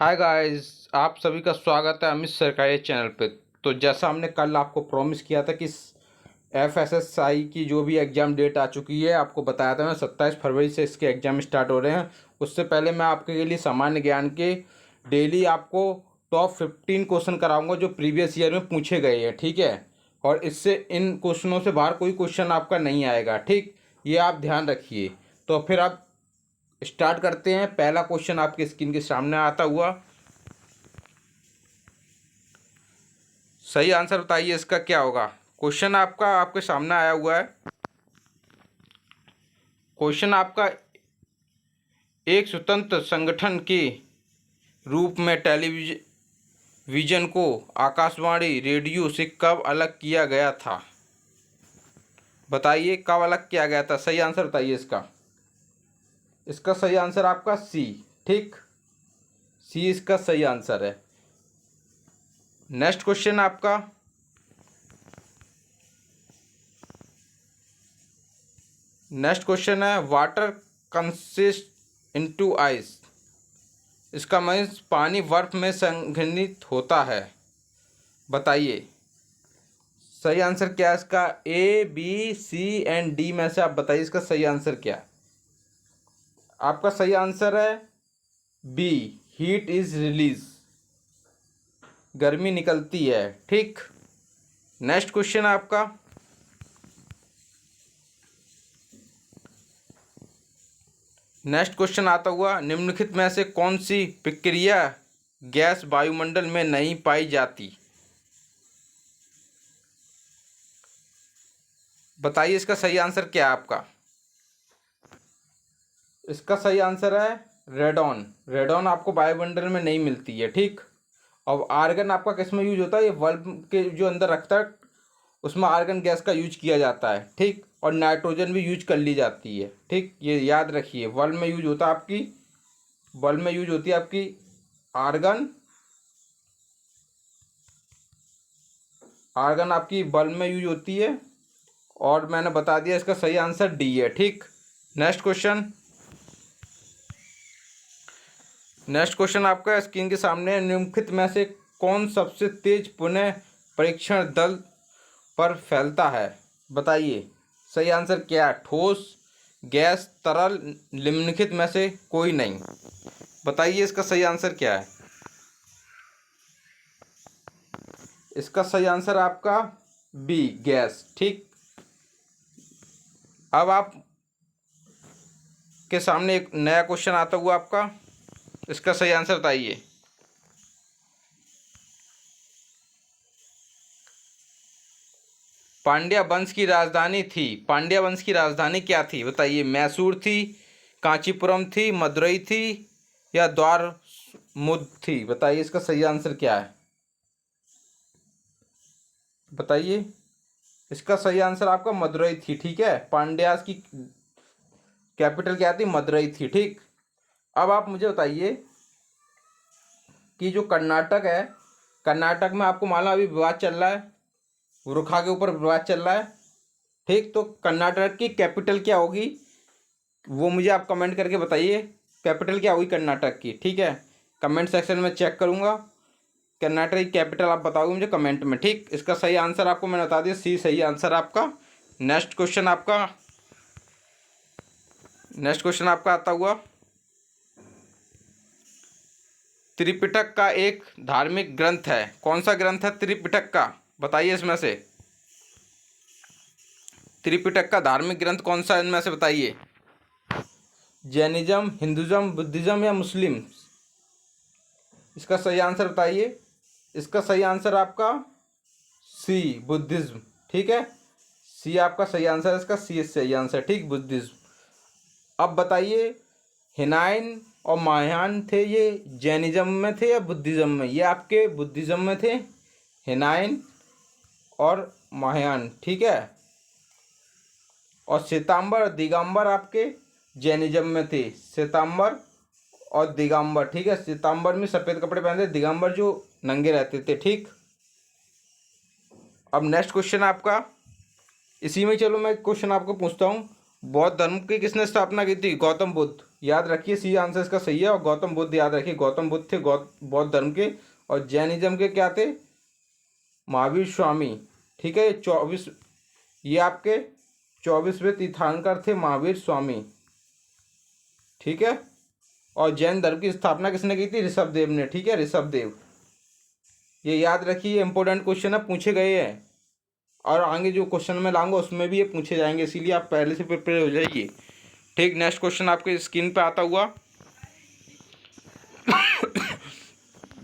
Hi guys, आप सभी का स्वागत है अमित सरकारी चैनल पे। तो जैसा हमने कल आपको प्रॉमिस किया था कि FSSAI की जो भी एग्ज़ाम डेट आ चुकी है, आपको बताया था मैं 27 फरवरी से इसके एग्ज़ाम स्टार्ट हो रहे हैं। उससे पहले मैं आपके लिए सामान्य ज्ञान के डेली आपको टॉप 15 क्वेश्चन कराऊंगा जो प्रीवियस ईयर में पूछे गए हैं, ठीक है। और इससे इन क्वेश्चनों से बाहर कोई क्वेश्चन आपका नहीं आएगा, ठीक। ये आप ध्यान रखिए। तो फिर आप स्टार्ट करते हैं। पहला क्वेश्चन आपके स्क्रीन के सामने आता हुआ। सही आंसर बताइए इसका क्या होगा। क्वेश्चन आपका आपके सामने आया हुआ है। क्वेश्चन आपका, एक स्वतंत्र संगठन के रूप में टेलीविजन को आकाशवाणी रेडियो से कब अलग किया गया था। बताइए कब अलग किया गया था। सही आंसर बताइए इसका। इसका सही आंसर आपका सी, ठीक। सी इसका सही आंसर है। नेक्स्ट क्वेश्चन आपका, नेक्स्ट क्वेश्चन है वाटर कंसिस्ट इनटू आइस। इसका मीन्स पानी बर्फ में संघनित होता है। बताइए सही आंसर क्या है इसका। ए, बी, सी एंड डी में से आप बताइए इसका सही आंसर क्या है। आपका सही आंसर है बी, हीट इज रिलीज। गर्मी निकलती है, ठीक। नेक्स्ट क्वेश्चन आपका, नेक्स्ट क्वेश्चन आता हुआ, निम्नलिखित में से कौन सी प्रक्रिया गैस वायुमंडल में नहीं पाई जाती। बताइए इसका सही आंसर क्या है आपका। इसका सही आंसर है रेडॉन। रेडॉन आपको वायुमंडल में नहीं मिलती है, ठीक। और आर्गन आपका किस में यूज होता है, ये बल्ब के जो अंदर रखता है उसमें आर्गन गैस का यूज किया जाता है, ठीक। और नाइट्रोजन भी यूज कर ली जाती है, ठीक। ये याद रखिए। बल्ब में यूज होता है आपकी, बल्ब में यूज होती है आपकी आर्गन। आर्गन आपकी बल्ब में यूज होती है। और मैंने बता दिया इसका सही आंसर डी है, ठीक। नेक्स्ट क्वेश्चन, नेक्स्ट क्वेश्चन आपका स्क्रीन के सामने, निम्नलिखित में से कौन सबसे तेज पुनः परीक्षण दल पर फैलता है। बताइए सही आंसर क्या है। ठोस, गैस, तरल, निम्नलिखित में से कोई नहीं। बताइए इसका सही आंसर क्या है। इसका सही आंसर आपका बी, गैस, ठीक। अब आप के सामने एक नया क्वेश्चन आता हुआ आपका, इसका सही आंसर बताइए। पांड्या वंश की राजधानी थी, पांड्या वंश की राजधानी क्या थी। बताइए मैसूर थी, कांचीपुरम थी, मदुरई थी या द्वारमुद्र थी। बताइए इसका सही आंसर क्या है। बताइए इसका सही आंसर आपका मदुरई थी, ठीक है। पांड्यास की कैपिटल क्या थी, मदुरई थी, ठीक। अब आप मुझे बताइए कि जो कर्नाटक है, कर्नाटक में आपको मालूम अभी विवाद चल रहा है, वृखा के ऊपर विवाद चल रहा है, ठीक। तो कर्नाटक की कैपिटल क्या होगी वो मुझे आप कमेंट करके बताइए। कैपिटल क्या होगी कर्नाटक की, ठीक है। कमेंट सेक्शन में चेक करूँगा। कर्नाटक की कैपिटल आप बताओगे मुझे कमेंट में, ठीक। इसका सही आंसर आपको मैंने बता दिया, सी सही आंसर आपका। नेक्स्ट क्वेश्चन आपका, नेक्स्ट क्वेश्चन आपका आता हुआ, त्रिपिटक का एक धार्मिक ग्रंथ है। कौन सा ग्रंथ है त्रिपिटक का। बताइए इसमें से त्रिपिटक का धार्मिक ग्रंथ कौन सा इनमें से बताइए। जैनिज्म, हिंदुज्म, बुद्धिज्म या मुस्लिम। इसका सही आंसर बताइए। इसका सही आंसर आपका सी, बुद्धिज्म, ठीक है। सी आपका सही आंसर है, इसका सी सही आंसर, ठीक, बुद्धिज्म। अब बताइए हिनाइन और महायान थे, ये जैनिज्म में थे या बुद्धिज्म में। ये आपके बुद्धिज्म में थे, हिनाइन और महायान, ठीक है। और श्वेतांबर और दिगंबर आपके जैनिज्म में थे, श्वेतांबर और दिगंबर, ठीक है। श्वेतांबर में सफ़ेद कपड़े पहनते, दिगंबर जो नंगे रहते थे, ठीक। अब नेक्स्ट क्वेश्चन आपका इसी में, चलो मैं क्वेश्चन आपको पूछता हूँ। बौद्ध धर्म की किसने स्थापना की थी। गौतम बुद्ध। याद रखिए सी आंसर इसका सही है। और गौतम बुद्ध याद रखिए, गौतम बुद्ध थे बौद्ध धर्म के, और जैनिज्म के क्या थे, महावीर स्वामी। ठीक है, 24, ये आपके 24वें तीर्थंकर थे महावीर स्वामी। ठीक है, और जैन धर्म की स्थापना किसने की थी, ऋषभदेव ने। ठीक है, ऋषभदेव, ये याद रखिए, इंपॉर्टेंट क्वेश्चन है, पूछे गए हैं, और आगे जो क्वेश्चन मैं लाऊंगा उसमें भी ये पूछे जाएंगे, इसीलिए आप पहले से प्रिपेयर हो जाइए। ठीक, नेक्स्ट क्वेश्चन आपके स्क्रीन पे आता हुआ।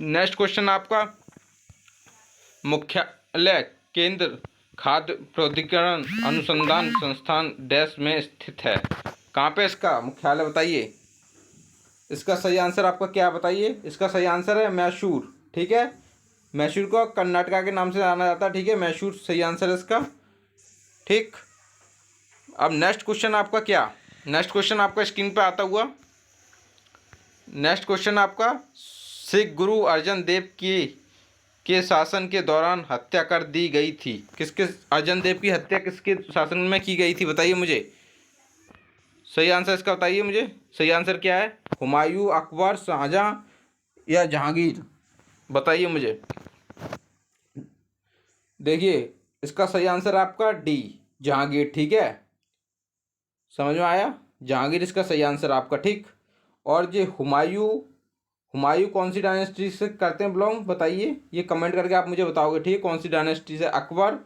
नेक्स्ट क्वेश्चन आपका, मुख्यालय केंद्र खाद्य प्रौद्योगिकी अनुसंधान संस्थान डैश में स्थित है। कहाँ पे इसका मुख्यालय बताइए। इसका सही आंसर आपका क्या बताइए। इसका सही आंसर है मैसूर। ठीक है, मैसूर को कर्नाटका के नाम से जाना जाता है। ठीक है, मैसूर सही आंसर है इसका। ठीक, अब नेक्स्ट क्वेश्चन आपका क्या, नेक्स्ट क्वेश्चन आपका स्क्रीन पे आता हुआ। नेक्स्ट क्वेश्चन आपका, सिख गुरु अर्जन देव की के शासन के दौरान हत्या कर दी गई थी। किसके, अर्जन देव की हत्या किसके शासन में की गई थी बताइए मुझे। सही आंसर इसका बताइए मुझे। सही आंसर क्या है, हुमायूं, अकबर, शाहजहां या जहांगीर, बताइए मुझे। देखिए इसका सही आंसर आपका डी, जहांगीर। ठीक है, समझ में आया, जहांगीर इसका सही आंसर आपका। ठीक, और ये हुमायूं, हुमायूं कौन सी डायनेस्टी से करते हैं बिलोंग, बताइए, ये कमेंट करके आप मुझे बताओगे। ठीक है, कौन सी डायनेस्टी से। अकबर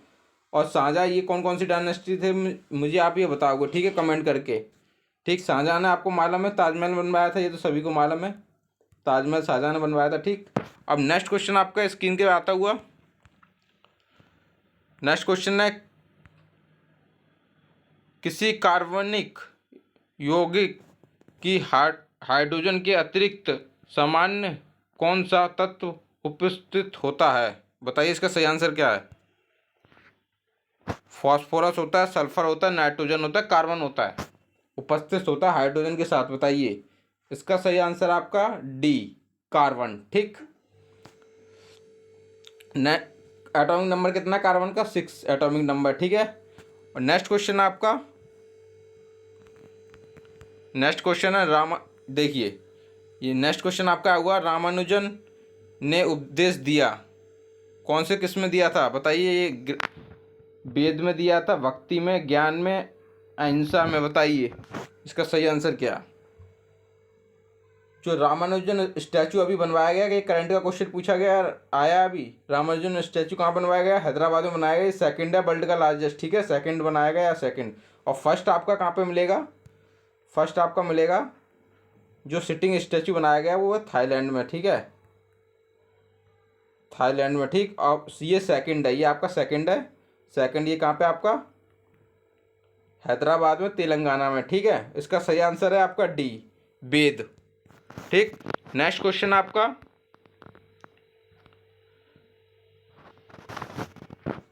और शाहजहां ये कौन कौन सी डायनेस्टी थे, मुझे आप ये बताओगे। ठीक है, कमेंट करके। ठीक, शाहजहां ने आपको मालूम है ताजमहल बनवाया था, ये तो सभी को मालूम है, ताजमहल शाहजहां ने बनवाया था। ठीक, अब नेक्स्ट क्वेश्चन आपका स्क्रीन के आता हुआ। नेक्स्ट क्वेश्चन है, किसी कार्बनिक यौगिक की हाइड्रोजन के अतिरिक्त सामान्य कौन सा तत्व उपस्थित होता है, बताइए। इसका सही आंसर क्या है। फास्फोरस होता है, सल्फर होता है, नाइट्रोजन होता है, कार्बन होता है, उपस्थित होता है हाइड्रोजन के साथ, बताइए। इसका सही आंसर आपका डी, कार्बन। ठीक, एटॉमिक नंबर कितना कार्बन का, 6 एटॉमिक नंबर। ठीक है, और नेक्स्ट क्वेश्चन आपका, नेक्स्ट क्वेश्चन है देखिए, ये नेक्स्ट क्वेश्चन आपका हुआ, रामानुजन ने उपदेश दिया, कौन से किस में दिया था बताइए। ये वेद में दिया था, भक्ति में, ज्ञान में, अहिंसा में, बताइए। इसका सही आंसर क्या। जो रामानुजन स्टैचू अभी बनवाया गया, कि करंट का क्वेश्चन पूछा गया आया अभी, रामानुजन स्टैचू कहाँ बनवाया गया, हैदराबाद में बनाया गया। सेकंड है वर्ल्ड का लार्जेस्ट। ठीक है, सेकंड बनाया गया, सेकंड। और फर्स्ट आपका कहाँ पे मिलेगा, फर्स्ट आपका मिलेगा जो सिटिंग स्टैचू बनाया गया वो है थाईलैंड में। ठीक है, थाईलैंड में। ठीक, और ये सेकंड है, ये आपका सेकंड है, सेकंड। ये कहाँ पे आपका, हैदराबाद में, तेलंगाना में। ठीक है, इसका सही आंसर है आपका डी, वेद। ठीक, नेक्स्ट क्वेश्चन आपका,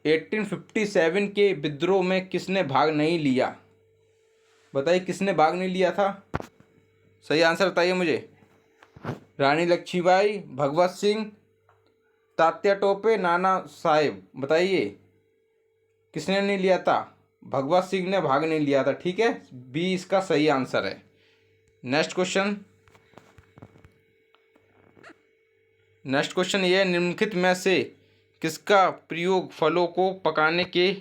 1857 के विद्रोह में किसने भाग नहीं लिया, बताइए किसने भाग नहीं लिया था। सही आंसर बताइए मुझे। रानी लक्ष्मीबाई, भगवत सिंह, तात्या टोपे, नाना साहेब, बताइए किसने नहीं लिया था। भगवत सिंह ने भाग नहीं लिया था। ठीक है, बी इसका सही आंसर है। नेक्स्ट क्वेश्चन, नेक्स्ट क्वेश्चन ये, निम्नलिखित में से किसका प्रयोग फलों को पकाने के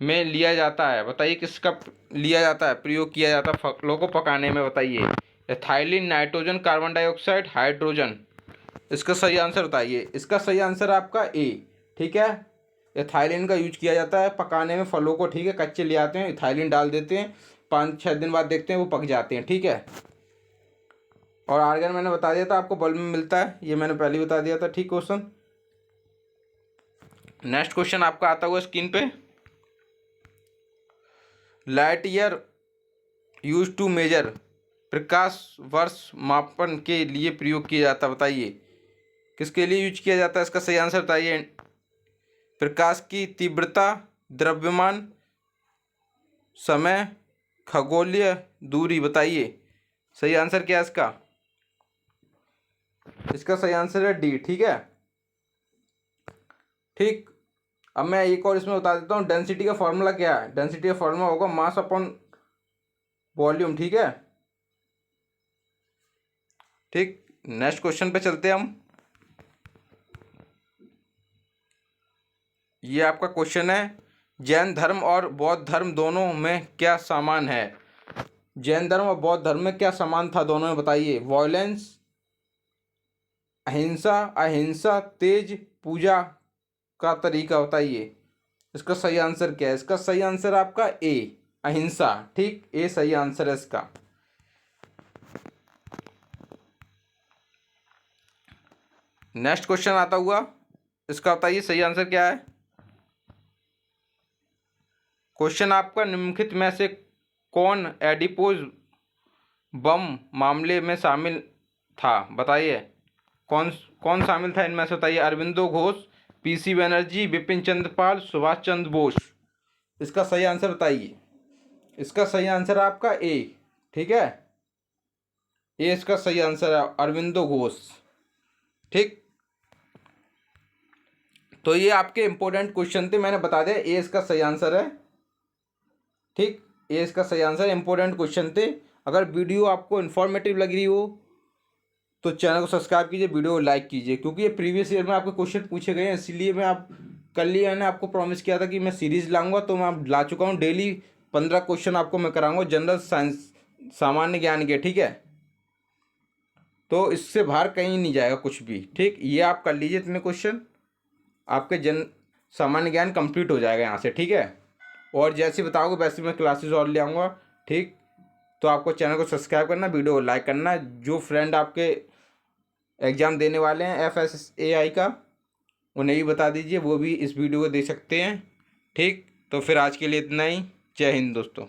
में लिया जाता है, बताइए किसका लिया जाता है, प्रयोग किया जाता है फलों को पकाने में, बताइए। Ethylene, nitrogen, carbon dioxide, hydrogen, इसका सही आंसर बताइए। इसका सही आंसर आपका ए। ठीक है, एथाइलिन का यूज किया जाता है पकाने में फलों को। ठीक है, कच्चे ले आते हैं, एथाइलिन डाल देते हैं, 5-6 दिन बाद देखते हैं वो पक जाते हैं। ठीक है, और आर्गन मैंने बता दिया था आपको बल्ब में मिलता है, ये मैंने पहले ही बता दिया था। ठीक, क्वेश्चन। नेक्स्ट क्वेश्चन आपका आता हुआ स्क्रीन पे, light year use to measure, प्रकाश वर्ष मापन के लिए प्रयोग किया जाता है, बताइए किसके लिए यूज किया जाता है। इसका सही आंसर बताइए। प्रकाश की तीव्रता, द्रव्यमान, समय, खगोलीय दूरी, बताइए सही आंसर क्या है इसका। इसका सही आंसर है डी। ठीक है, ठीक, अब मैं एक और इसमें बता देता हूँ, डेंसिटी का फॉर्मूला क्या है। डेंसिटी का फॉर्मूला होगा मास अपॉन वॉल्यूम। ठीक है, ठीक, नेक्स्ट क्वेश्चन पे चलते हैं हम। ये आपका क्वेश्चन है, जैन धर्म और बौद्ध धर्म दोनों में क्या समान है? जैन धर्म और बौद्ध धर्म में क्या समान था दोनों में, बताइए। वॉयलेंस, अहिंसा, अहिंसा, तेज पूजा का तरीका, बताइए इसका सही आंसर क्या है? इसका सही आंसर आपका ए, अहिंसा। ठीक, ए सही आंसर है इसका। नेक्स्ट क्वेश्चन आता हुआ, इसका बताइए सही आंसर क्या है। क्वेश्चन आपका, निम्नलिखित में से कौन एडिपोज बम मामले में शामिल था? बताइए कौन कौन शामिल था इनमें से, बताइए। अरविंदो घोष, पीसी बनर्जी, बिपिन चंद्र पाल, सुभाष चंद्र बोस। इसका सही आंसर बताइए। इसका सही आंसर आपका ए, ठीक है, ए इसका सही आंसर है, अरविंदो घोष। ठीक, तो ये आपके इंपॉर्टेंट क्वेश्चन थे, मैंने बता दिया ए इसका सही आंसर है। ठीक, ये इसका सही आंसर, इंपॉर्टेंट क्वेश्चन थे। अगर वीडियो आपको इन्फॉर्मेटिव लग रही हो तो चैनल को सब्सक्राइब कीजिए, वीडियो को लाइक कीजिए, क्योंकि ये प्रीवियस ईयर में आपके क्वेश्चन पूछे गए हैं, इसीलिए मैं आप कल ही मैंने आपको प्रॉमिस किया था कि मैं सीरीज़ लाऊंगा, तो मैं आप ला चुका हूँ। डेली 15 क्वेश्चन आपको मैं कराऊंगा जनरल साइंस, सामान्य ज्ञान के। ठीक है, तो इससे बाहर कहीं नहीं जाएगा कुछ भी। ठीक, ये आप कर लीजिए इतने क्वेश्चन, आपके सामान्य ज्ञान कंप्लीट हो जाएगा यहाँ से। ठीक है, और जैसे बताओगे वैसे मैं क्लासेस और ले आऊँगा। ठीक, तो आपको चैनल को सब्सक्राइब करना, वीडियो को लाइक करना। जो फ्रेंड आपके एग्ज़ाम देने वाले हैं FSSAI का, उन्हें भी बता दीजिए, वो भी इस वीडियो को देख सकते हैं। ठीक, तो फिर आज के लिए इतना ही। जय हिंद दोस्तों।